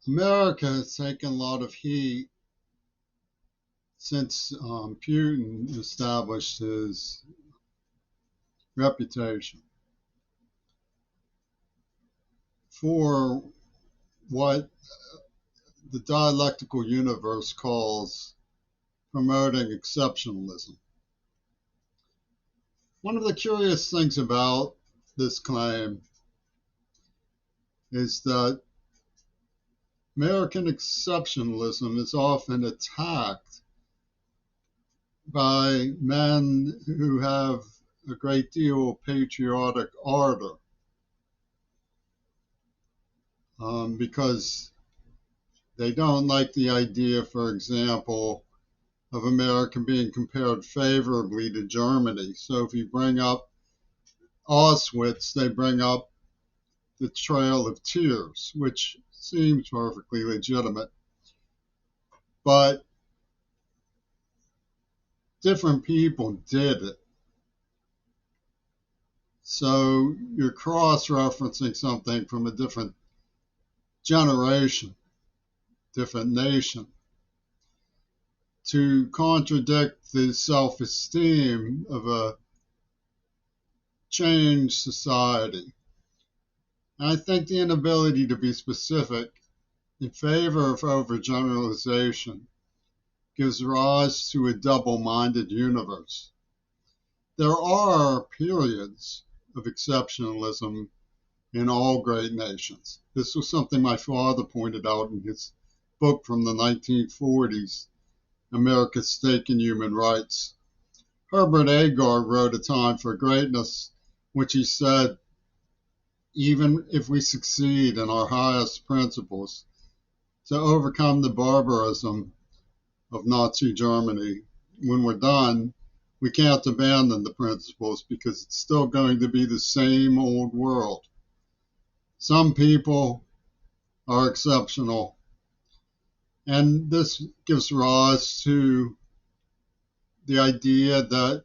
America has taken a lot of heat since Putin established his reputation for what the dialectical universe calls promoting exceptionalism. One of the curious things about this claim is that American exceptionalism is often attacked by men who have a great deal of patriotic ardor because they don't like the idea, for example, of America being compared favorably to Germany. So if you bring up Auschwitz, they bring up the Trail of Tears, which seems perfectly legitimate. But different people did it. So you're cross referencing something from a different generation, different nation, to contradict the self esteem of a changed society. And I think the inability to be specific in favor of overgeneralization gives rise to a double minded universe. There are periods of exceptionalism in all great nations. This was something my father pointed out in his book from the 1940s, America's Stake in Human Rights. Herbert Agar wrote A Time for Greatness, which he said, even if we succeed in our highest principles to overcome the barbarism of Nazi Germany, when we're done, we can't abandon the principles because it's still going to be the same old world. Some people are exceptional, and this gives rise to the idea that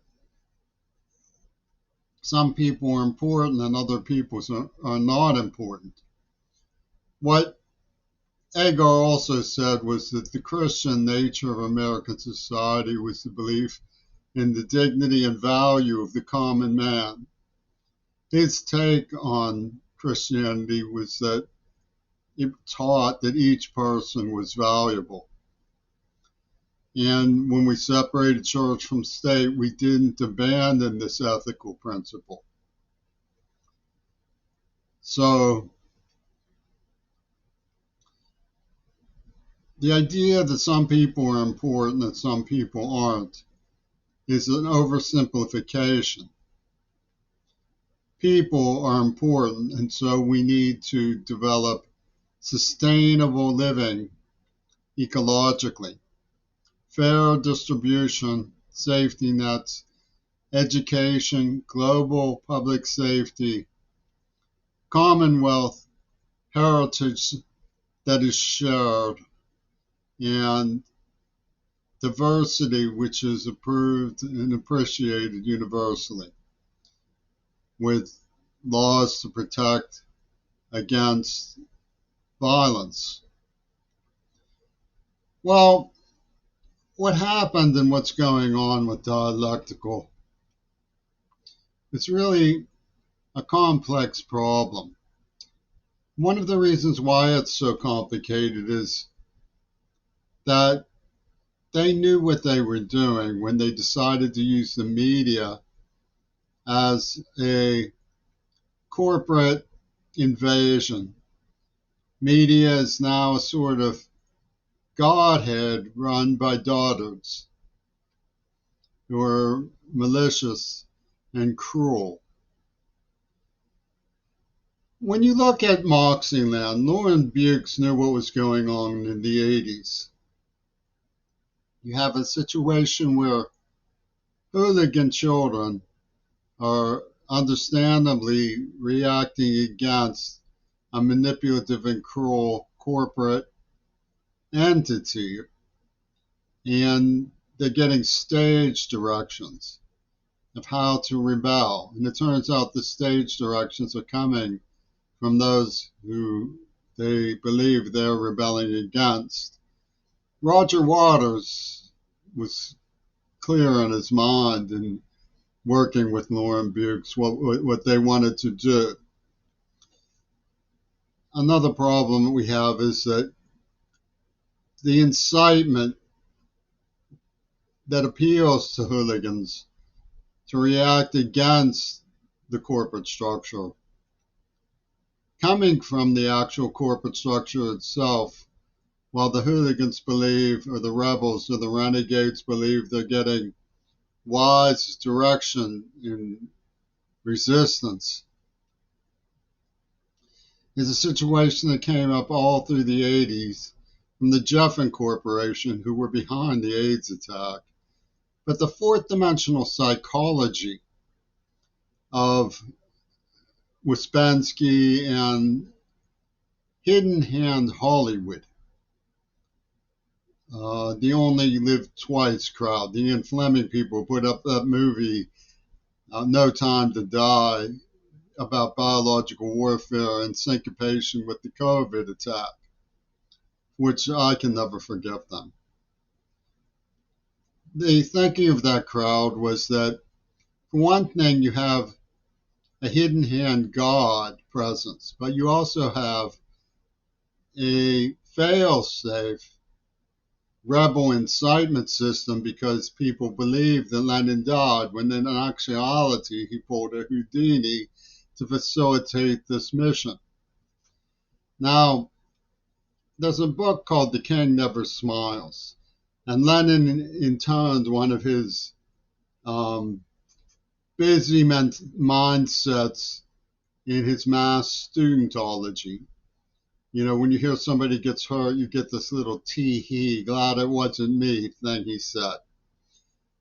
some people are important and other people are not important. What Agar also said was that the Christian nature of American society was the belief in the dignity and value of the common man. His take on Christianity was that it taught that each person was valuable. And when we separated church from state, we didn't abandon this ethical principle. So the idea that some people are important and some people aren't is an oversimplification. People are important, and so we need to develop sustainable living ecologically, fair distribution, safety nets, education, global public safety, commonwealth, heritage that is shared, and diversity which is approved and appreciated universally, with laws to protect against violence. Well, what happened and what's going on with dialectical is really a complex problem. One of the reasons why it's so complicated is that they knew what they were doing when they decided to use the media as a corporate invasion. Media is now a sort of godhead run by dotards who are malicious and cruel. When you look at Moxieland, Lauren Bukes knew what was going on in the 80s. You have a situation where hooligan children are understandably reacting against a manipulative and cruel corporate entity, and they're getting stage directions of how to rebel. And it turns out the stage directions are coming from those who they believe they're rebelling against. Roger Waters was clear in his mind in working with Lauren Bukes what they wanted to do. Another problem we have is that the incitement that appeals to hooligans to react against the corporate structure, coming from the actual corporate structure itself, while the hooligans believe, or the rebels or the renegades believe they're getting wise direction in resistance, is a situation that came up all through the 80s from the Jeffen Corporation, who were behind the AIDS attack. But the fourth dimensional psychology of Ouspensky and hidden hand Hollywood, the Only Live Twice crowd, the Ian Fleming people put up that movie, No Time to Die, about biological warfare and syncopation with the COVID attack, which I can never forgive them. The thinking of that crowd was that, for one thing, you have a hidden hand God presence, but you also have a fail-safe rebel incitement system because people believe that Lenin died, when in actuality he pulled a Houdini to facilitate this mission. Now, there's a book called The King Never Smiles, and Lenin intoned one of his busy mindsets in his mass studentology. You know, when you hear somebody gets hurt, you get this little tee-hee, glad it wasn't me thing he said.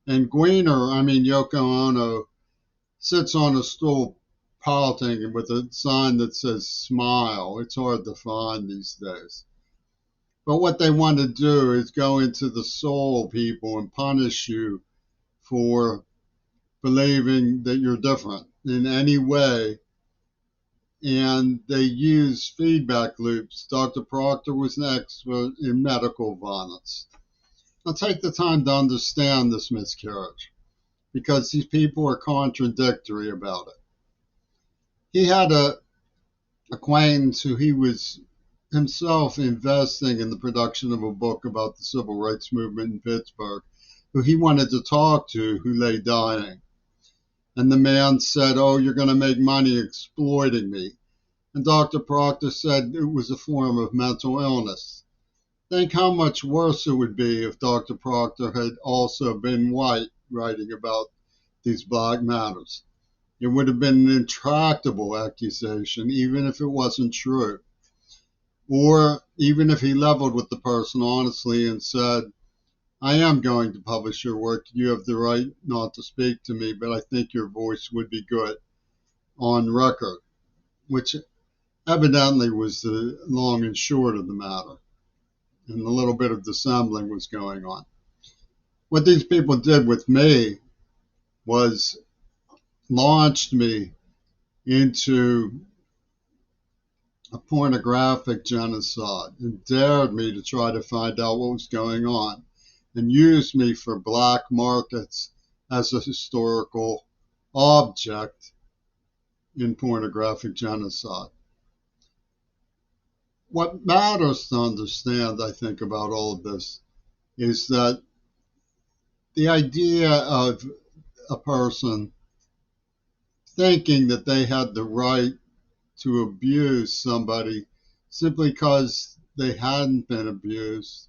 And Yoko Ono, sits on a stool politicking with a sign that says smile. It's hard to find these days. But what they want to do is go into the soul, people, and punish you for believing that you're different in any way. And they use feedback loops. Dr. Proctor was an expert in medical violence. Now take the time to understand this miscarriage, because these people are contradictory about it. He had a acquaintance who he was himself investing in the production of a book about the civil rights movement in Pittsburgh, who he wanted to talk to, who lay dying. And the man said, "Oh, you're going to make money exploiting me." And Dr. Proctor said it was a form of mental illness. Think how much worse it would be if Dr. Proctor had also been white, writing about these black matters. It would have been an intractable accusation, even if it wasn't true. Or even if he leveled with the person honestly and said, "I am going to publish your work. You have the right not to speak to me, but I think your voice would be good on record," which evidently was the long and short of the matter. And a little bit of dissembling was going on. What these people did with me was launched me into a pornographic genocide and dared me to try to find out what was going on, and used me for black markets as a historical object in pornographic genocide. What matters to understand, I think, about all of this is that the idea of a person thinking that they had the right to abuse somebody simply because they hadn't been abused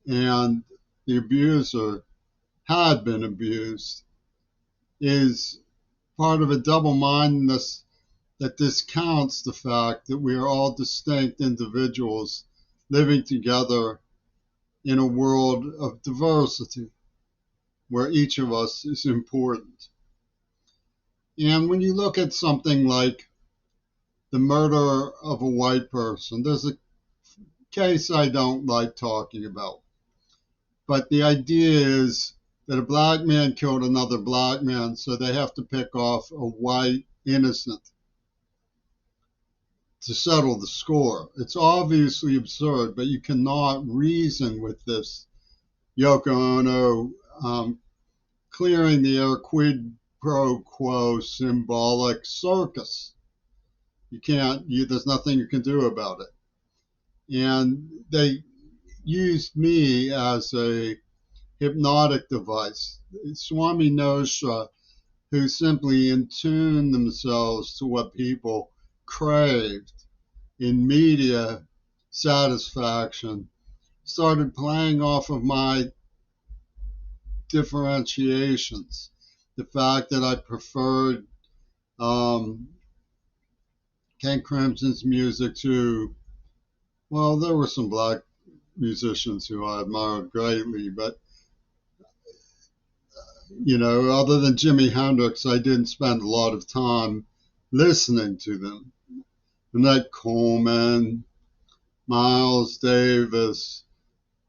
and the abuser had been abused is part of a double-mindedness that discounts the fact that we are all distinct individuals living together in a world of diversity where each of us is important. And when you look at something like the murder of a white person, there's a case I don't like talking about. But the idea is that a black man killed another black man, so they have to pick off a white innocent to settle the score. It's obviously absurd, but you cannot reason with this Yoko Ono clearing the air quid pro quo symbolic circus. You can't, there's nothing you can do about it. And they used me as a hypnotic device. Swami Nosha, who simply attuned themselves to what people craved in media satisfaction, started playing off of my differentiations. The fact that I preferred King Crimson's music to, well, there were some black musicians who I admired greatly, but other than Jimi Hendrix, I didn't spend a lot of time listening to them. Annette Coleman, Miles Davis,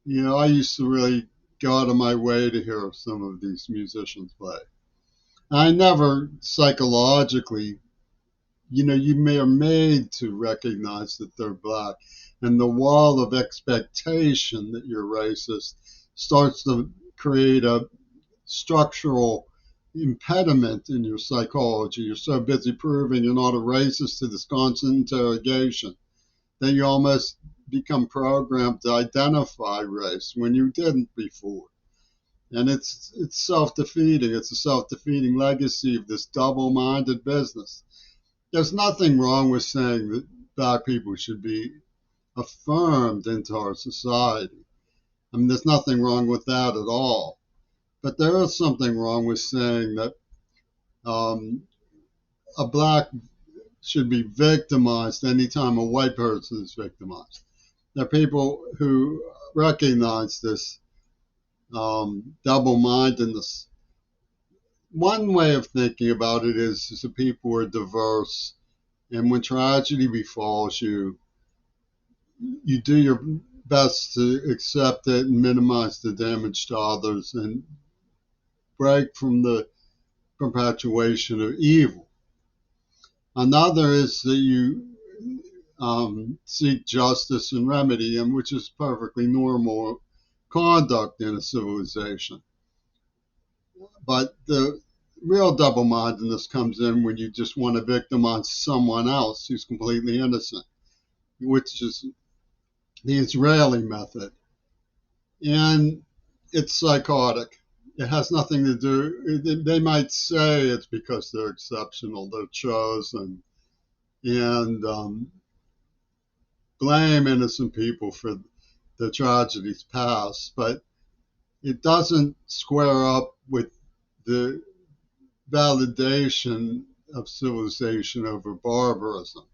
I used to really go out of my way to hear some of these musicians play. I never psychologically, you are made to recognize that they're black. And the wall of expectation that you're racist starts to create a structural impediment in your psychology. You're so busy proving you're not a racist to this constant interrogation that you almost become programmed to identify race when you didn't before. And it's self-defeating. It's a self-defeating legacy of this double-minded business. There's nothing wrong with saying that black people should be affirmed into our society. I mean, there's nothing wrong with that at all. But there is something wrong with saying that a black should be victimized anytime a white person is victimized. There are people who recognize this double-mindedness. One way of thinking about it is that people are diverse, and when tragedy befalls you, you do your best to accept it and minimize the damage to others and break from the perpetuation of evil. Another is that you seek justice and remedy, and which is perfectly normal conduct in a civilization. But the real double-mindedness comes in when you just want to victimize someone else who's completely innocent, which is the Israeli method. And it's psychotic. It has nothing to do, they might say it's because they're exceptional, they're chosen, and blame innocent people for the tragedies past, but it doesn't square up with the validation of civilization over barbarism.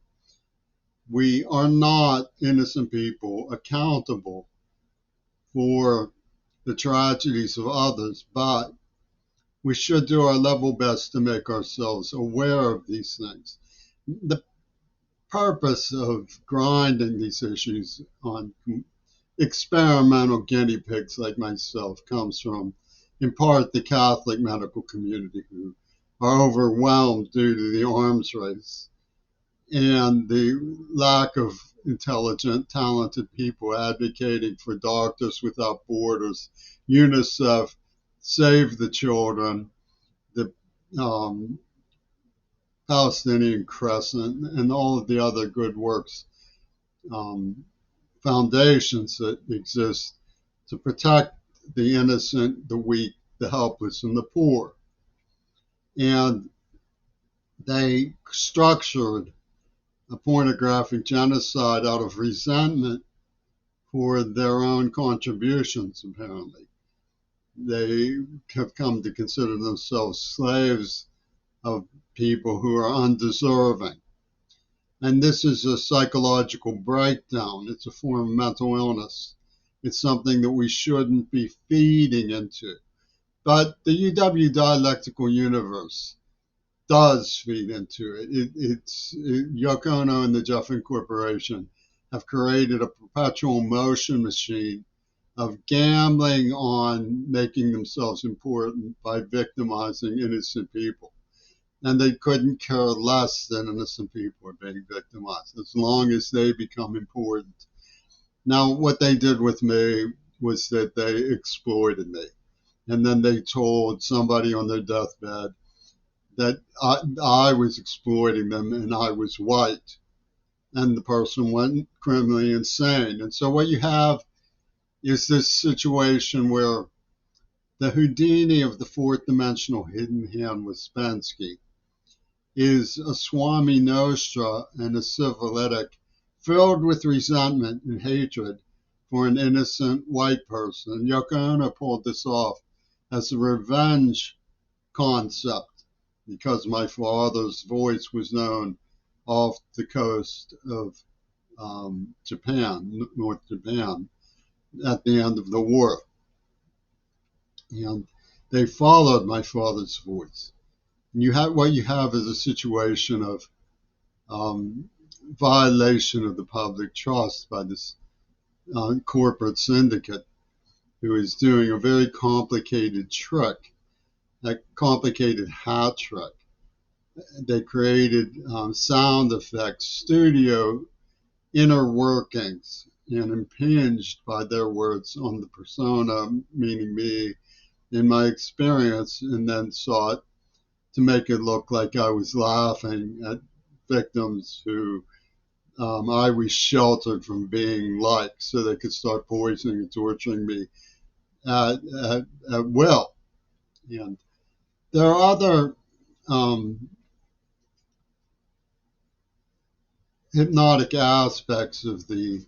We are not innocent people accountable for the tragedies of others, but we should do our level best to make ourselves aware of these things. The purpose of grinding these issues on experimental guinea pigs like myself comes from, in part, the Catholic medical community, who are overwhelmed due to the arms race and the lack of intelligent, talented people advocating for Doctors Without Borders, UNICEF, Save the Children, the Palestinian Crescent, and all of the other good works, foundations that exist to protect the innocent, the weak, the helpless, and the poor. And they structured a pornographic genocide out of resentment for their own contributions, apparently. They have come to consider themselves slaves of people who are undeserving. And this is a psychological breakdown. It's a form of mental illness. It's something that we shouldn't be feeding into. But the UW dialectical universe does feed into it. Yoko Ono and the Jeffin Corporation have created a perpetual motion machine of gambling on making themselves important by victimizing innocent people. and they couldn't care less that innocent people are being victimized as long as they become important. Now, what they did with me was that they exploited me. And then they told somebody on their deathbed that I was exploiting them and I was white. And the person went criminally insane. And so what you have is this situation where the Houdini of the fourth dimensional hidden hand Ouspensky is a Swami Nostra and a syphilitic filled with resentment and hatred for an innocent white person. And Yoko Ono pulled this off as a revenge concept because my father's voice was known off the coast of Japan, North Japan, at the end of the war. And they followed my father's voice. And what you have is a situation of violation of the public trust by this corporate syndicate who is doing a very complicated trick, a complicated hat trick. They created sound effects, studio inner workings, and impinged by their words on the persona, meaning me, in my experience, and then sought to make it look like I was laughing at victims who I was sheltered from being like, so they could start poisoning and torturing me at will. And there are other hypnotic aspects of the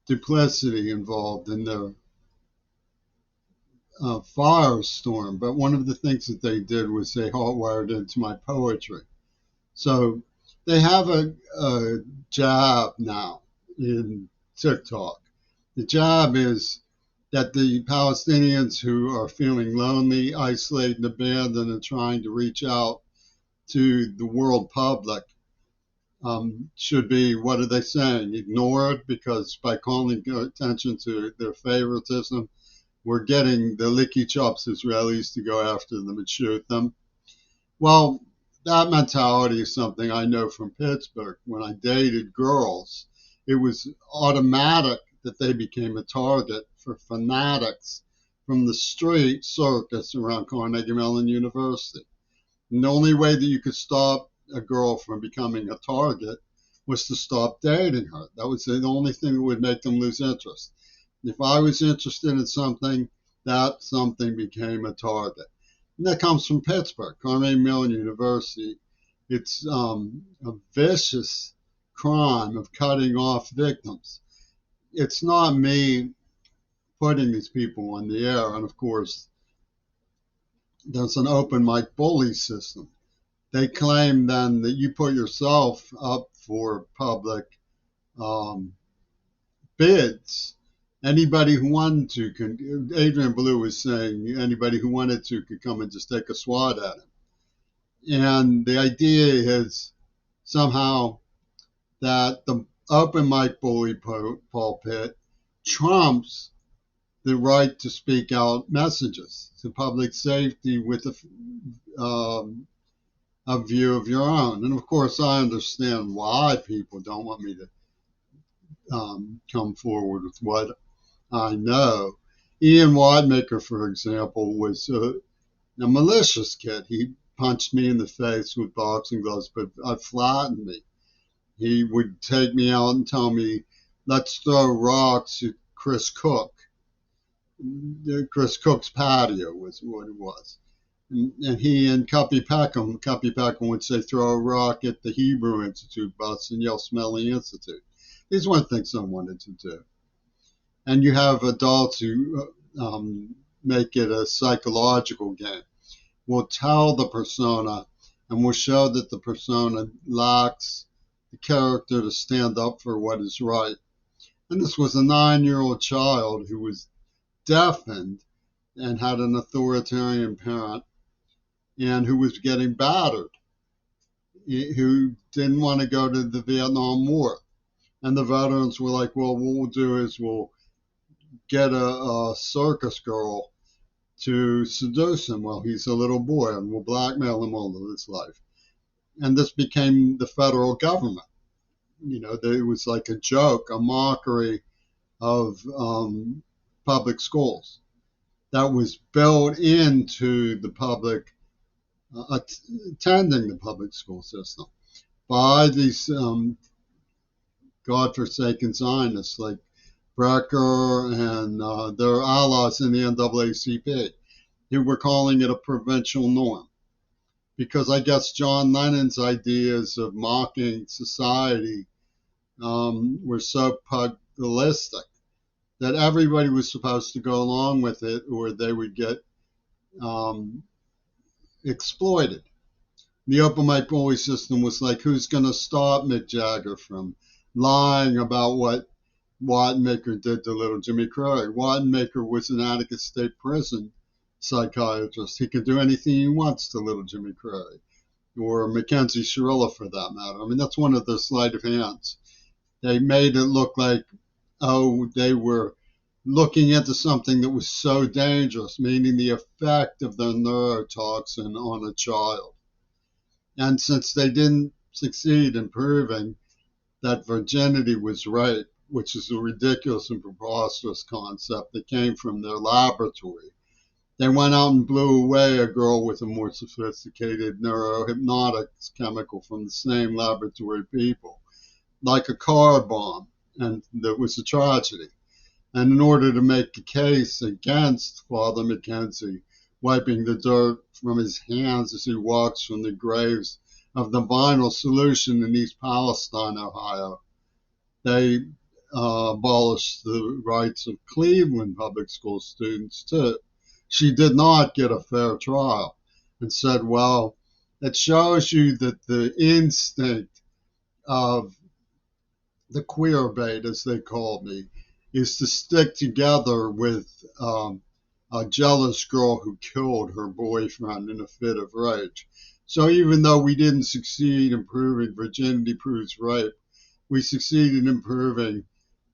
duplicity involved in their firestorm, but one of the things that they did was they hardwired into my poetry. So they have a jab now in TikTok. The jab is that the Palestinians who are feeling lonely, isolated, abandoned, and trying to reach out to the world public should be, what are they saying, ignored, because by calling attention to their favoritism, we're getting the licky chops Israelis to go after them and shoot them. Well, that mentality is something I know from Pittsburgh. When I dated girls, it was automatic that they became a target for fanatics from the street circus around Carnegie Mellon University. And the only way that you could stop a girl from becoming a target was to stop dating her. That was the only thing that would make them lose interest. If I was interested in something, that something became a target. And that comes from Pittsburgh, Carnegie Mellon University. It's a vicious crime of cutting off victims. It's not me putting these people on the air. And of course, there's an open mic bully system. They claim then that you put yourself up for public bids. Anybody who wanted to can. Adrian Ballou was saying anybody who wanted to could come and just take a swat at him. And the idea is somehow that the open mic bully pulpit trumps the right to speak out messages to public safety with a view of your own. And of course, I understand why people don't want me to come forward with what I know. Ian Wadmaker, for example, was a malicious kid. He punched me in the face with boxing gloves, but flattened me. He would take me out and tell me, let's throw rocks at Chris Cook. Chris Cook's patio was what it was. And he and Cuppy Peckham would say, throw a rock at the Hebrew Institute bus and yell, Smelly Institute. These weren't things I wanted to do. And you have adults who make it a psychological game. We'll tell the persona and we'll show that the persona lacks the character to stand up for what is right. And this was a 9-year-old child who was deafened and had an authoritarian parent and who was getting battered, who didn't want to go to the Vietnam War. And the veterans were like, well, what we'll do is we'll get a circus girl to seduce him while he's a little boy and will blackmail him all of his life. And this became the federal government. It was like a joke, a mockery of public schools that was built into the public, attending the public school system by these godforsaken Zionists like Brecker and their allies in the NAACP, who were calling it a provincial norm. Because I guess John Lennon's ideas of mocking society were so pugilistic that everybody was supposed to go along with it or they would get exploited. The open mic bully system was like, who's going to stop Mick Jagger from lying about what Wattenmaker did to little Jimmy Craig? Wattenmaker was an Attica State Prison psychiatrist. He can do anything he wants to little Jimmy Craig, or Mackenzie Shirilla for that matter. I mean, that's one of their sleight of hands. They made it look like, they were looking into something that was so dangerous, meaning the effect of the neurotoxin on a child. And since they didn't succeed in proving that virginity was rape, which is a ridiculous and preposterous concept that came from their laboratory, they went out and blew away a girl with a more sophisticated neurohypnotics chemical from the same laboratory people, like a car bomb, and that was a tragedy. And in order to make a case against Father Mackenzie wiping the dirt from his hands as he walks from the graves of the vinyl solution in East Palestine, Ohio, they abolished the rights of Cleveland public school students too. She did not get a fair trial and said, well, it shows you that the instinct of the queer bait, as they called me, is to stick together with a jealous girl who killed her boyfriend in a fit of rage. So even though we didn't succeed in proving virginity proves rape, we succeeded in proving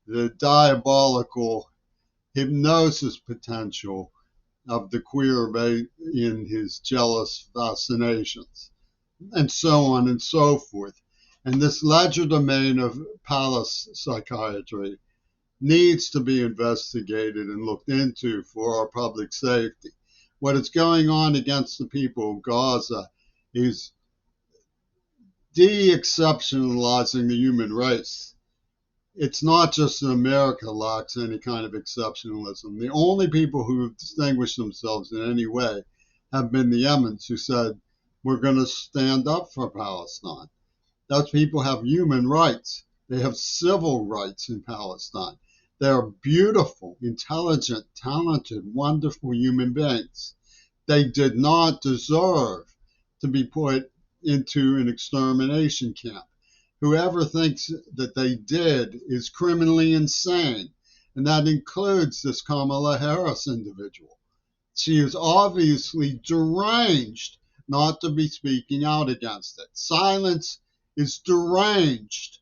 the diabolical hypnosis potential of the queer bait in his jealous fascinations, and so on and so forth. And this legerdemain of palace psychiatry needs to be investigated and looked into for our public safety. What is going on against the people of Gaza is de-exceptionalizing the human race. It's not just that America lacks any kind of exceptionalism. The only people who have distinguished themselves in any way have been the Yemens, who said, we're going to stand up for Palestine. Those people have human rights. They have civil rights in Palestine. They are beautiful, intelligent, talented, wonderful human beings. They did not deserve to be put into an extermination camp. Whoever thinks that they did is criminally insane, and that includes this Kamala Harris individual. She is obviously deranged not to be speaking out against it. Silence is deranged.